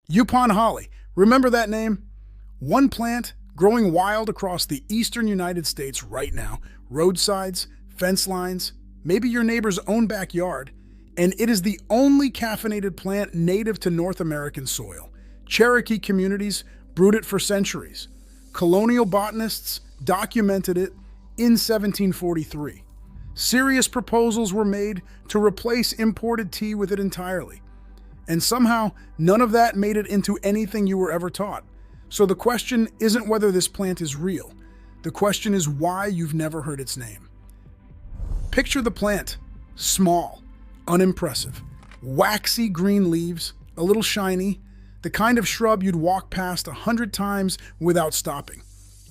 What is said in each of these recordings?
Yaupon holly. Remember that name? One plant growing wild across the eastern United States right now, roadsides, fence lines, maybe your neighbor's own backyard, and it is the only caffeinated plant native to North American soil. Cherokee communities brewed it for centuries. Colonial botanists documented it in 1743. Serious proposals were made to replace imported tea with it entirely. And somehow, none of that made it into anything you were ever taught. So the question isn't whether this plant is real. The question is why you've never heard its name. Picture the plant. Small, unimpressive, waxy green leaves, a little shiny, the kind of shrub you'd walk past 100 times without stopping.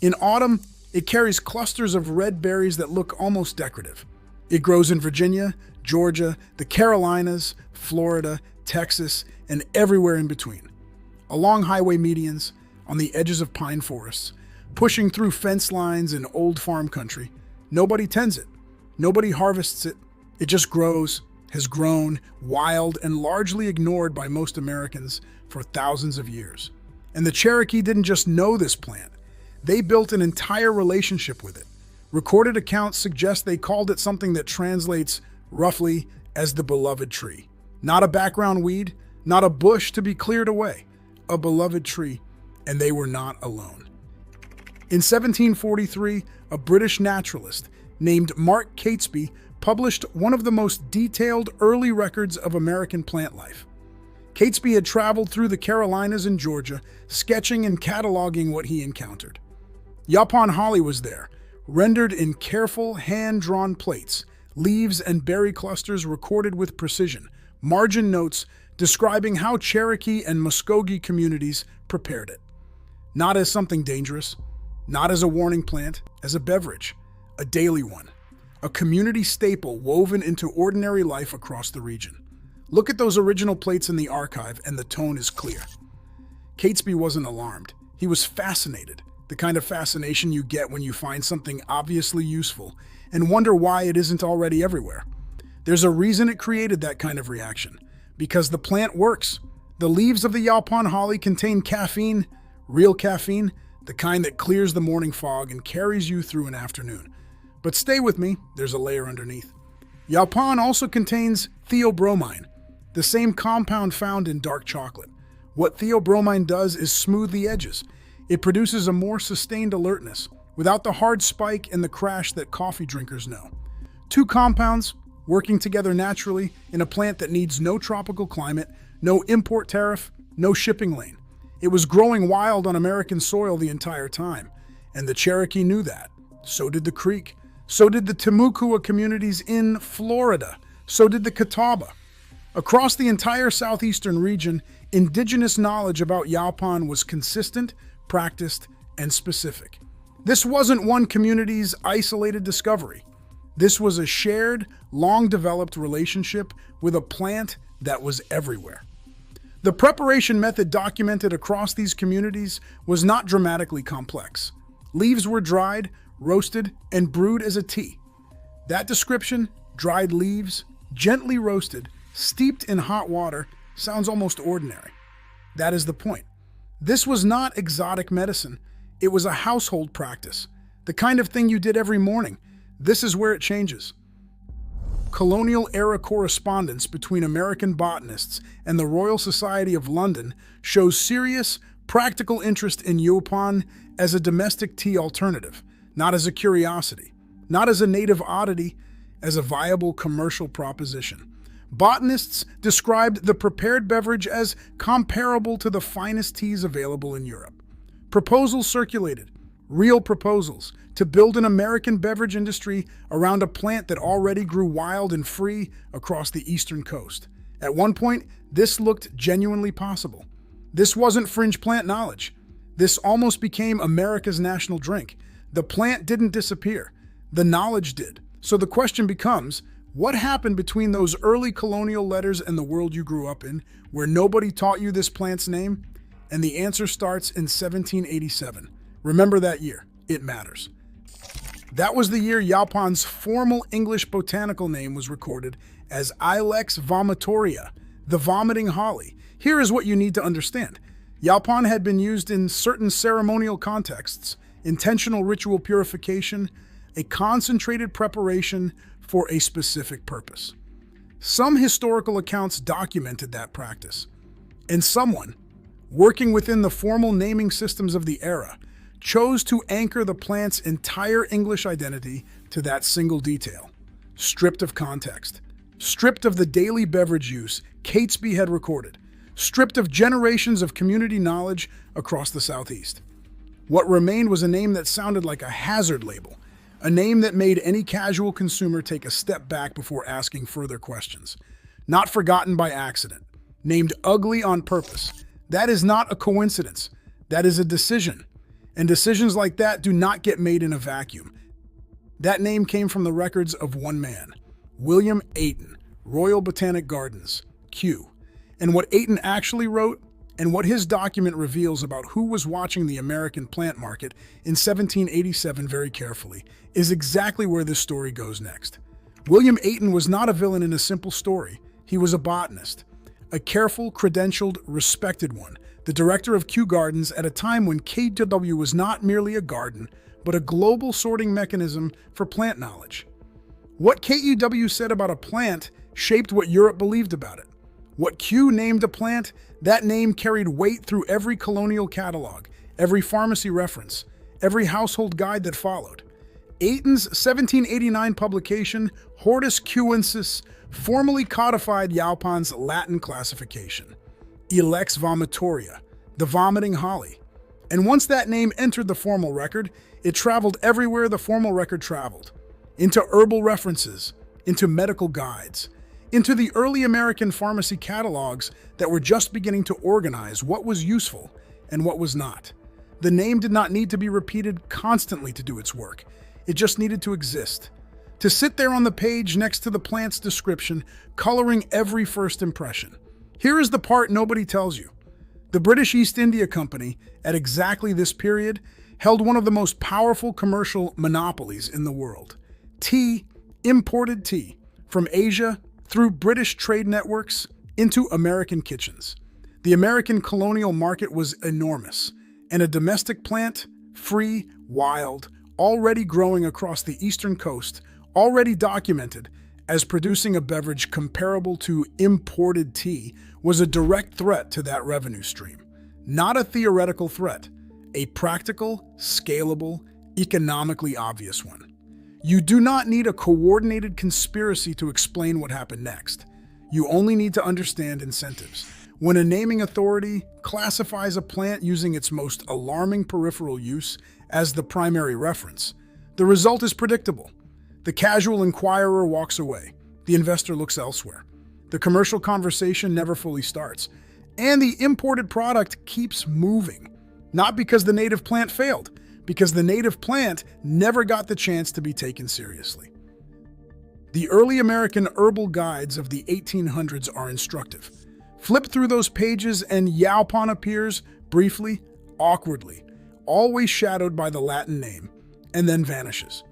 In autumn, it carries clusters of red berries that look almost decorative. It grows in Virginia, Georgia, the Carolinas, Florida, Texas, and everywhere in between. Along highway medians, on the edges of pine forests, pushing through fence lines in old farm country. Nobody tends it. Nobody harvests it. It just grows, has grown, wild, and largely ignored by most Americans for thousands of years. And the Cherokee didn't just know this plant. They built an entire relationship with it. Recorded accounts suggest they called it something that translates roughly as the beloved tree. Not a background weed, not a bush to be cleared away, a beloved tree, and they were not alone. In 1743, a British naturalist named Mark Catesby published one of the most detailed early records of American plant life. Catesby had traveled through the Carolinas and Georgia, sketching and cataloging what he encountered. Yaupon holly was there, rendered in careful, hand-drawn plates, leaves and berry clusters recorded with precision, margin notes describing how Cherokee and Muskogee communities prepared it. Not as something dangerous, not as a warning plant, as a beverage, a daily one, a community staple woven into ordinary life across the region. Look at those original plates in the archive and the tone is clear. Catesby wasn't alarmed. He was fascinated, the kind of fascination you get when you find something obviously useful and wonder why it isn't already everywhere. There's a reason it created that kind of reaction, because the plant works. The leaves of the Yaupon holly contain caffeine, real caffeine, the kind that clears the morning fog and carries you through an afternoon. But stay with me, there's a layer underneath. Yaupon also contains theobromine, the same compound found in dark chocolate. What theobromine does is smooth the edges. It produces a more sustained alertness, without the hard spike and the crash that coffee drinkers know. Two compounds working together naturally in a plant that needs no tropical climate, no import tariff, no shipping lane. It was growing wild on American soil the entire time, and the Cherokee knew that. So did the Creek. So did the Timucua communities in Florida. So did the Catawba. Across the entire southeastern region, indigenous knowledge about Yaupon was consistent, practiced, and specific. This wasn't one community's isolated discovery. This was a shared, long-developed relationship with a plant that was everywhere. The preparation method documented across these communities was not dramatically complex. Leaves were dried, roasted, and brewed as a tea. That description, dried leaves, gently roasted, steeped in hot water, sounds almost ordinary. That is the point. This was not exotic medicine. It was a household practice, the kind of thing you did every morning. This is where it changes. Colonial-era correspondence between American botanists and the Royal Society of London shows serious, practical interest in Yaupon as a domestic tea alternative, not as a curiosity, not as a native oddity, as a viable commercial proposition. Botanists described the prepared beverage as comparable to the finest teas available in Europe. Proposals circulated, real proposals, to build an American beverage industry around a plant that already grew wild and free across the eastern coast. At one point, this looked genuinely possible. This wasn't fringe plant knowledge. This almost became America's national drink. The plant didn't disappear. The knowledge did. So the question becomes, what happened between those early colonial letters and the world you grew up in, where nobody taught you this plant's name? And the answer starts in 1787. Remember that year. It matters. That was the year Yaupon's formal English botanical name was recorded as Ilex vomitoria, the vomiting holly. Here is what you need to understand. Yaupon had been used in certain ceremonial contexts, intentional ritual purification, a concentrated preparation for a specific purpose. Some historical accounts documented that practice, and someone, working within the formal naming systems of the era, chose to anchor the plant's entire English identity to that single detail, stripped of context, stripped of the daily beverage use Catesby had recorded, stripped of generations of community knowledge across the Southeast. What remained was a name that sounded like a hazard label, a name that made any casual consumer take a step back before asking further questions. Not forgotten by accident, named ugly on purpose. That is not a coincidence. That is a decision. And decisions like that do not get made in a vacuum. That name came from the records of one man, William Ayton, Royal Botanic Gardens, Kew. And what Ayton actually wrote, and what his document reveals about who was watching the American plant market in 1787 very carefully, is exactly where this story goes next. William Ayton was not a villain in a simple story. He was a botanist, a careful, credentialed, respected one, the director of Kew Gardens at a time when KW was not merely a garden, but a global sorting mechanism for plant knowledge. What KEW said about a plant shaped what Europe believed about it. What Kew named a plant, that name carried weight through every colonial catalog, every pharmacy reference, every household guide that followed. Ayton's 1789 publication, Hortus Kewensis, formally codified Yaupon's Latin classification, Ilex vomitoria, the vomiting holly. And once that name entered the formal record, it traveled everywhere the formal record traveled, into herbal references, into medical guides, into the early American pharmacy catalogs that were just beginning to organize what was useful and what was not. The name did not need to be repeated constantly to do its work. It just needed to exist. To sit there on the page next to the plant's description, coloring every first impression. Here is the part nobody tells you. The British East India Company, at exactly this period, held one of the most powerful commercial monopolies in the world. Tea, imported tea, from Asia, through British trade networks, into American kitchens. The American colonial market was enormous, and a domestic plant, free, wild, already growing across the eastern coast, already documented as producing a beverage comparable to imported tea, was a direct threat to that revenue stream. Not a theoretical threat, a practical, scalable, economically obvious one. You do not need a coordinated conspiracy to explain what happened next. You only need to understand incentives. When a naming authority classifies a plant using its most alarming peripheral use as the primary reference, the result is predictable. The casual inquirer walks away. The investor looks elsewhere. The commercial conversation never fully starts. And the imported product keeps moving. Not because the native plant failed, because the native plant never got the chance to be taken seriously. The early American herbal guides of the 1800s are instructive. Flip through those pages and Yaupon appears, briefly, awkwardly, always shadowed by the Latin name, and then vanishes.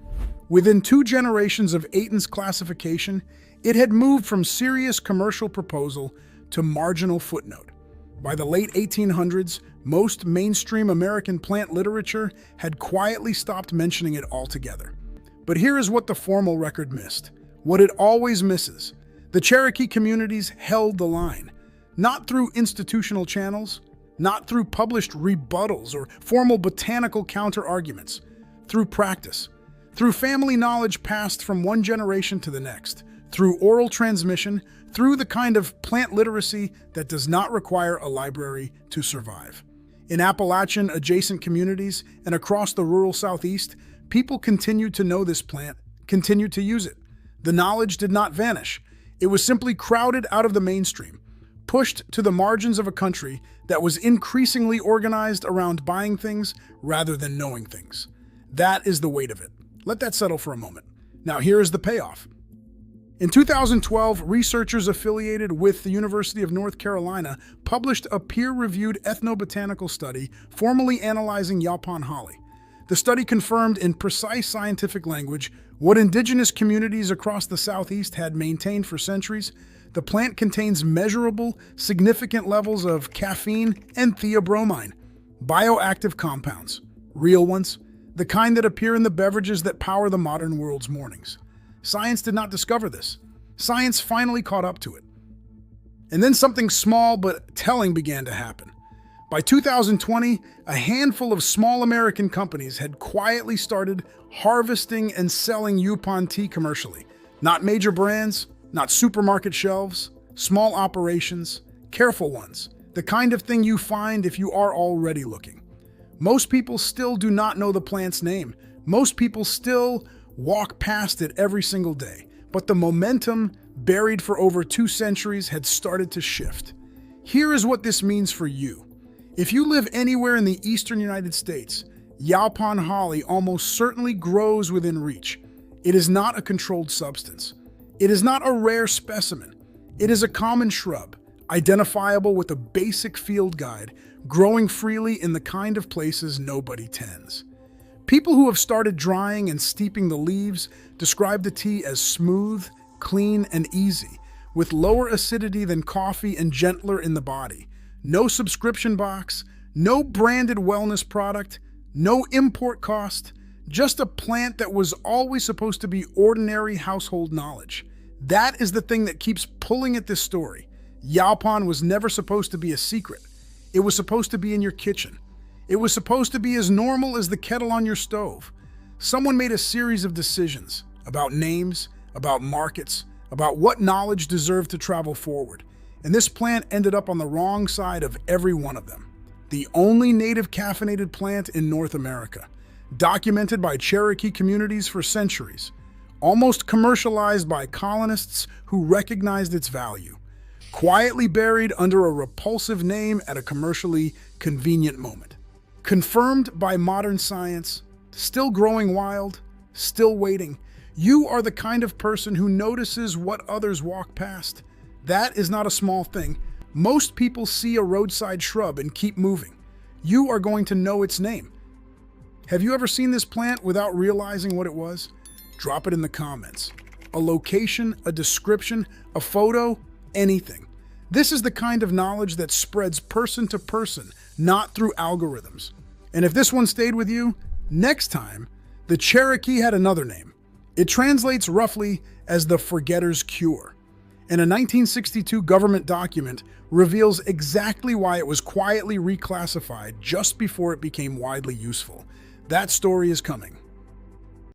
Within 2 generations of Ayton's classification, it had moved from serious commercial proposal to marginal footnote. By the late 1800s, most mainstream American plant literature had quietly stopped mentioning it altogether. But here is what the formal record missed, what it always misses. The Cherokee communities held the line, not through institutional channels, not through published rebuttals or formal botanical counter-arguments, through practice, through family knowledge passed from one generation to the next, through oral transmission, through the kind of plant literacy that does not require a library to survive. In Appalachian adjacent communities and across the rural Southeast, people continued to know this plant, continued to use it. The knowledge did not vanish. It was simply crowded out of the mainstream, pushed to the margins of a country that was increasingly organized around buying things rather than knowing things. That is the weight of it. Let that settle for a moment. Now here is the payoff. In 2012, researchers affiliated with the University of North Carolina published a peer-reviewed ethnobotanical study formally analyzing Yaupon holly. The study confirmed in precise scientific language what indigenous communities across the Southeast had maintained for centuries, The plant contains measurable, significant levels of caffeine and theobromine, bioactive compounds, real ones, the kind that appear in the beverages that power the modern world's mornings. Science did not discover this. Science finally caught up to it. And then something small but telling began to happen. By 2020, a handful of small American companies had quietly started harvesting and selling Yaupon tea commercially. Not major brands, not supermarket shelves, small operations, careful ones, the kind of thing you find if you are already looking. Most people still do not know the plant's name. Most people still walk past it every single day. But the momentum, buried for over 2 centuries, had started to shift. Here is what this means for you. If you live anywhere in the eastern United States, Yaupon holly almost certainly grows within reach. It is not a controlled substance. It is not a rare specimen. It is a common shrub, identifiable with a basic field guide, growing freely in the kind of places nobody tends. People who have started drying and steeping the leaves describe the tea as smooth, clean, and easy, with lower acidity than coffee and gentler in the body. No subscription box, no branded wellness product, no import cost, just a plant that was always supposed to be ordinary household knowledge. That is the thing that keeps pulling at this story. Yaupon was never supposed to be a secret. It was supposed to be in your kitchen. It was supposed to be as normal as the kettle on your stove. Someone made a series of decisions about names, about markets, about what knowledge deserved to travel forward. And this plant ended up on the wrong side of every one of them. The only native caffeinated plant in North America, documented by Cherokee communities for centuries, almost commercialized by colonists who recognized its value, quietly buried under a repulsive name at a commercially convenient moment. Confirmed by modern science, still growing wild, still waiting. You are the kind of person who notices what others walk past. That is not a small thing. Most people see a roadside shrub and keep moving. You are going to know its name. Have you ever seen this plant without realizing what it was? Drop it in the comments. A location, a description, a photo, anything. This is the kind of knowledge that spreads person to person, not through algorithms. And if this one stayed with you, next time, the Cherokee had another name. It translates roughly as the forgetter's cure. And a 1962 government document reveals exactly why it was quietly reclassified just before it became widely useful. That story is coming.